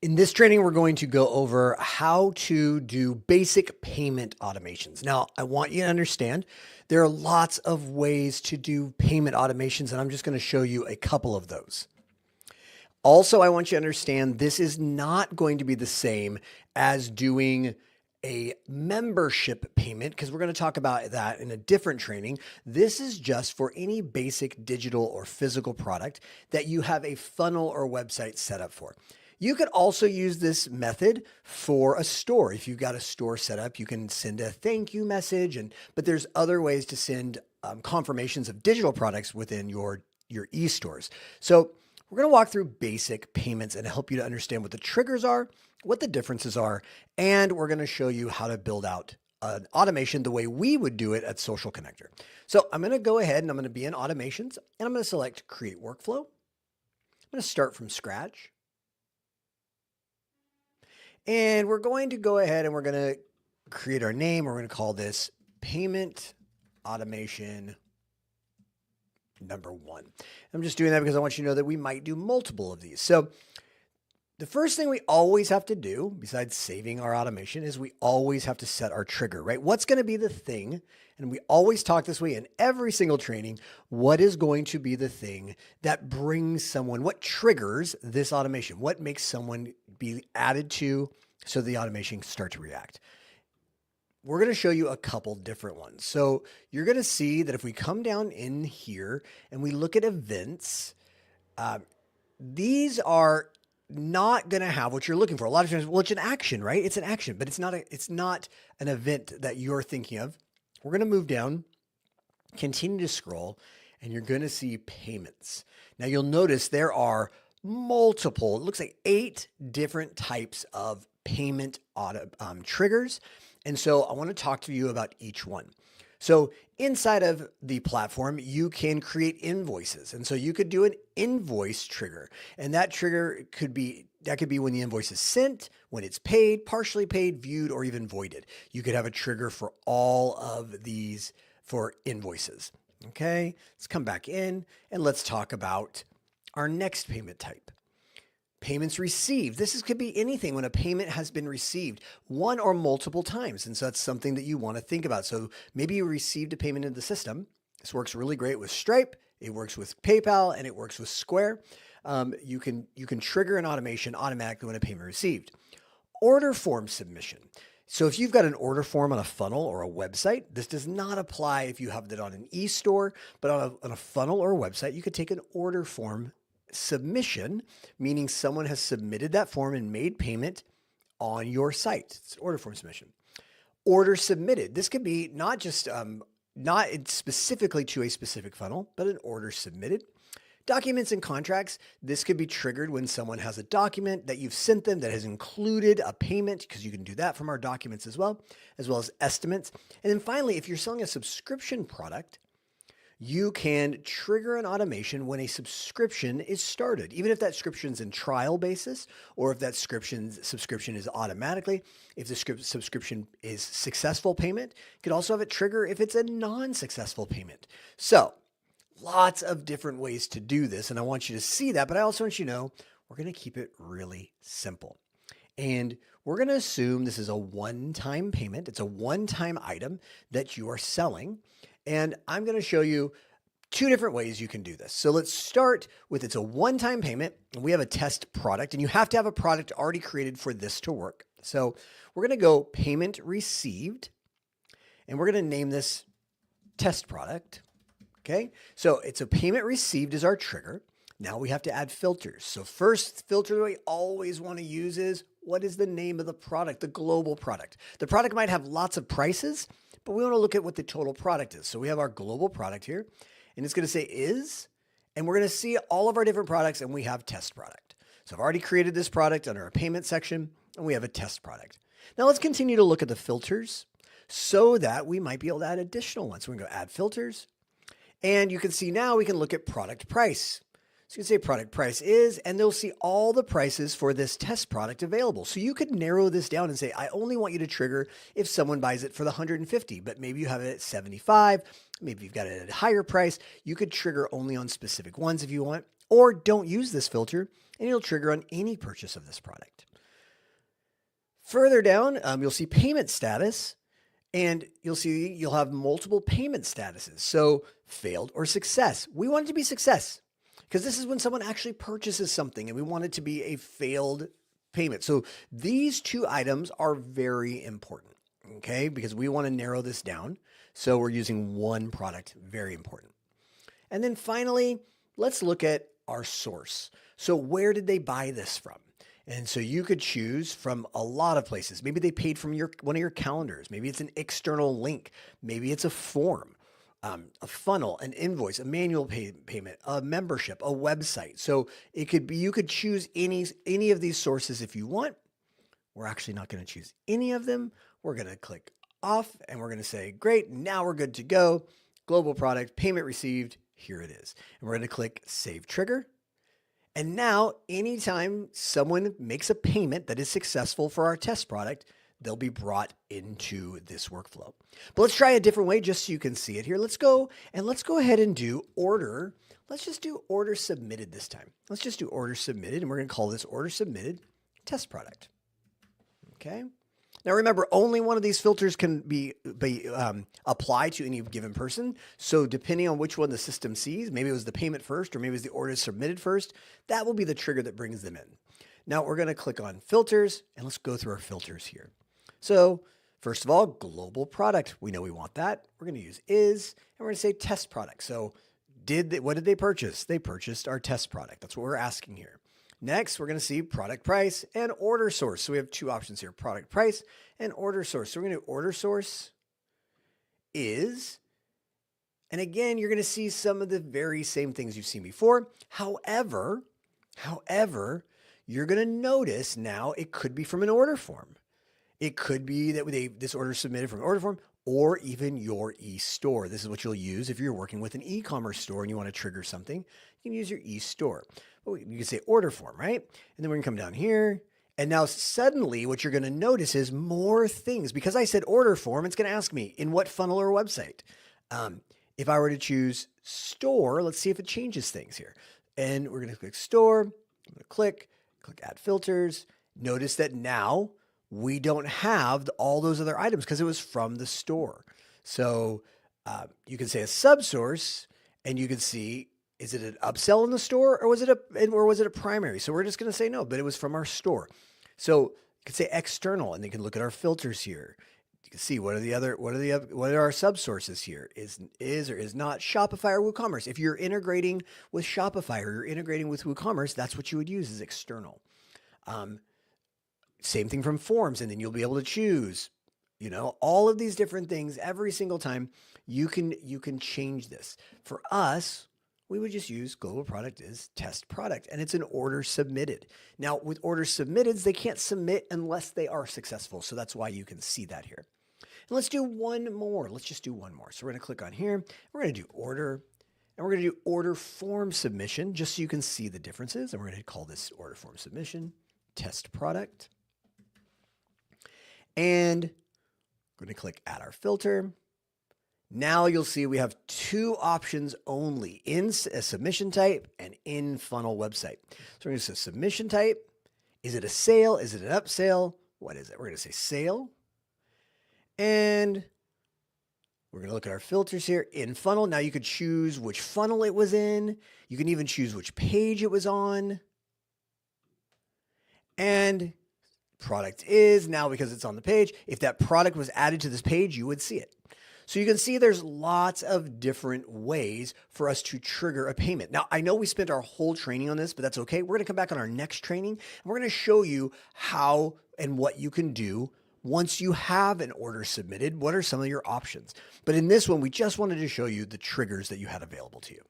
In this training, we're going to go over how to do basic payment automations. Now, I want you to understand there are lots of ways to do payment automations, and I'm just going to show you a couple of those. Also, I want you to understand this is not going to be the same as doing a membership payment because we're going to talk about that in a different training. This is just for any basic digital or physical product that you have a funnel or website set up for. You could also use this method for a store. If you've got a store set up, you can send a thank you message, but there's other ways to send confirmations of digital products within your e-stores. So we're going to walk through basic payments and help you to understand what the triggers are, what the differences are, and we're going to show you how to build out an automation the way we would do it at Social Connector. So I'm going to go ahead and I'm going to be in automations and I'm going to select create workflow. I'm going to start from scratch. And we're going to go ahead and we're going to create our name. We're going to call this payment automation number 1. I'm just doing that because I want you to know that we might do multiple of these. So the first thing we always have to do, besides saving our automation, is we always have to set our trigger, right? What's going to be the thing? And we always talk this way in every single training. What is going to be the thing that brings someone, what triggers this automation? What makes someone be added to so the automation can start to react? We're going to show you a couple different ones. So you're going to see that if we come down in here and we look at events, these are not going to have what you're looking for. A lot of times, well, it's an action, right? It's an action, but it's not an event that you're thinking of. We're going to move down, continue to scroll, and you're going to see payments. Now you'll notice there are multiple, it looks like 8 different types of payment triggers. And so I want to talk to you about each one. So inside of the platform, you can create invoices. And so you could do an invoice trigger. And that trigger could be when the invoice is sent, when it's paid, partially paid, viewed, or even voided. You could have a trigger for all of these for invoices. Okay, let's come back in and let's talk about our next payment type. Payments received. This could be anything when a payment has been received one or multiple times. And so that's something that you want to think about. So maybe you received a payment in the system. This works really great with Stripe. It works with PayPal and it works with Square. You can trigger an automation automatically when a payment received. Order form submission. So if you've got an order form on a funnel or a website, this does not apply if you have it on an e-store, but on a funnel or a website, you could take an order form submission, meaning someone has submitted that form and made payment on your site. It's order form submission. Order submitted. This could be not just not specifically to a specific funnel, but an order submitted. Documents and contracts. This could be triggered when someone has a document that you've sent them that has included a payment, because you can do that from our documents as well as estimates. And then finally, if you're selling a subscription product, you can trigger an automation when a subscription is started, even if that subscription's in trial basis, or if that subscription is automatically. If the subscription is successful payment, you could also have it trigger if it's a non-successful payment. So lots of different ways to do this, and I want you to see that, but I also want you to know we're going to keep it really simple. And we're going to assume this is a one-time payment. It's a one-time item that you are selling. And I'm going to show you 2 different ways you can do this. So let's start with it's a one-time payment and we have a test product, and you have to have a product already created for this to work. So we're going to go payment received and we're going to name this test product. Okay. So it's a payment received is our trigger. Now we have to add filters. So first filter that we always want to use is what is the name of the product, the global product. The product might have lots of prices, but we want to look at what the total product is. So we have our global product here, and it's going to say is, and we're going to see all of our different products, and we have test product. So I've already created this product under a payment section, and we have a test product. Now let's continue to look at the filters so that we might be able to add additional ones. So we can go add filters, and you can see now we can look at product price. So you can say product price is, and they'll see all the prices for this test product available. So you could narrow this down and say, I only want you to trigger if someone buys it for the 150, but maybe you have it at 75. Maybe you've got it at a higher price. You could trigger only on specific ones if you want, or don't use this filter and it'll trigger on any purchase of this product. Further down, you'll see payment status, and you'll have multiple payment statuses. So failed or success. We want it to be success because this is when someone actually purchases something and we want it to be a failed payment. So these two items are very important, okay? Because we want to narrow this down. So we're using one product, very important. And then finally, let's look at our source. So where did they buy this from? And so you could choose from a lot of places. Maybe they paid from one of your calendars. Maybe it's an external link. Maybe it's a form, a funnel, an invoice, a manual payment, a membership, a website. So it could be, you could choose any of these sources if you want. We're actually not going to choose any of them. We're going to click off and we're going to say, great, now we're good to go. Global product, payment received, here it is. And we're going to click Save Trigger. And now, anytime someone makes a payment that is successful for our test product, they'll be brought into this workflow. But let's try a different way just so you can see it here. Let's go ahead and do order. Let's just do order submitted this time. Let's just do order submitted, and we're going to call this order submitted test product. Okay. Now remember, only one of these filters can be applied to any given person. So depending on which one the system sees, maybe it was the payment first, or maybe it was the order submitted first, that will be the trigger that brings them in. Now we're going to click on filters and let's go through our filters here. So first of all, global product. We know we want that. We're going to use is, and we're going to say test product. So what did they purchase? They purchased our test product. That's what we're asking here. Next, we're going to see product price and order source. So we have two options here, product price and order source. So we're going to do order source is, and again, you're going to see some of the very same things you've seen before. However, you're going to notice now it could be from an order form. It could be that this order is submitted from an order form or even your e-store. This is what you'll use if you're working with an e-commerce store and you want to trigger something. You can use your e-store. You can say order form, right? And then we're gonna come down here. And now suddenly what you're gonna notice is more things. Because I said order form, it's gonna ask me in what funnel or website. If I were to choose store, let's see if it changes things here. And we're gonna click store. I'm gonna click add filters. Notice that now we don't have all those other items because it was from the store. So you can say a subsource and you can see, is it an upsell in the store or was it a primary? So we're just going to say no, but it was from our store. So you can say external and you can look at our filters here. You can see what are our subsources here? Is or is not Shopify or WooCommerce. If you're integrating with Shopify or you're integrating with WooCommerce, that's what you would use as external. Same thing from forms, and then you'll be able to choose, all of these different things every single time. You can change this. For us, we would just use global product is test product, and it's an order submitted. Now, with orders submitted, they can't submit unless they are successful. So that's why you can see that here. And let's do one more. Let's just do one more. So we're going to click on here. We're going to do order, and we're going to do order form submission just so you can see the differences. And we're going to call this order form submission test product. And we're going to click add our filter. Now you'll see we have two options only, in a submission type and in funnel website. So we're going to say submission type. Is it a sale? Is it an upsell? What is it? We're going to say sale. And we're going to look at our filters here in funnel. Now you could choose which funnel it was in. You can even choose which page it was on. And product is now because it's on the page. If that product was added to this page, you would see it. So you can see there's lots of different ways for us to trigger a payment. Now, I know we spent our whole training on this, but that's okay. We're going to come back on our next training and we're going to show you how and what you can do once you have an order submitted. What are some of your options? But in this one, we just wanted to show you the triggers that you had available to you.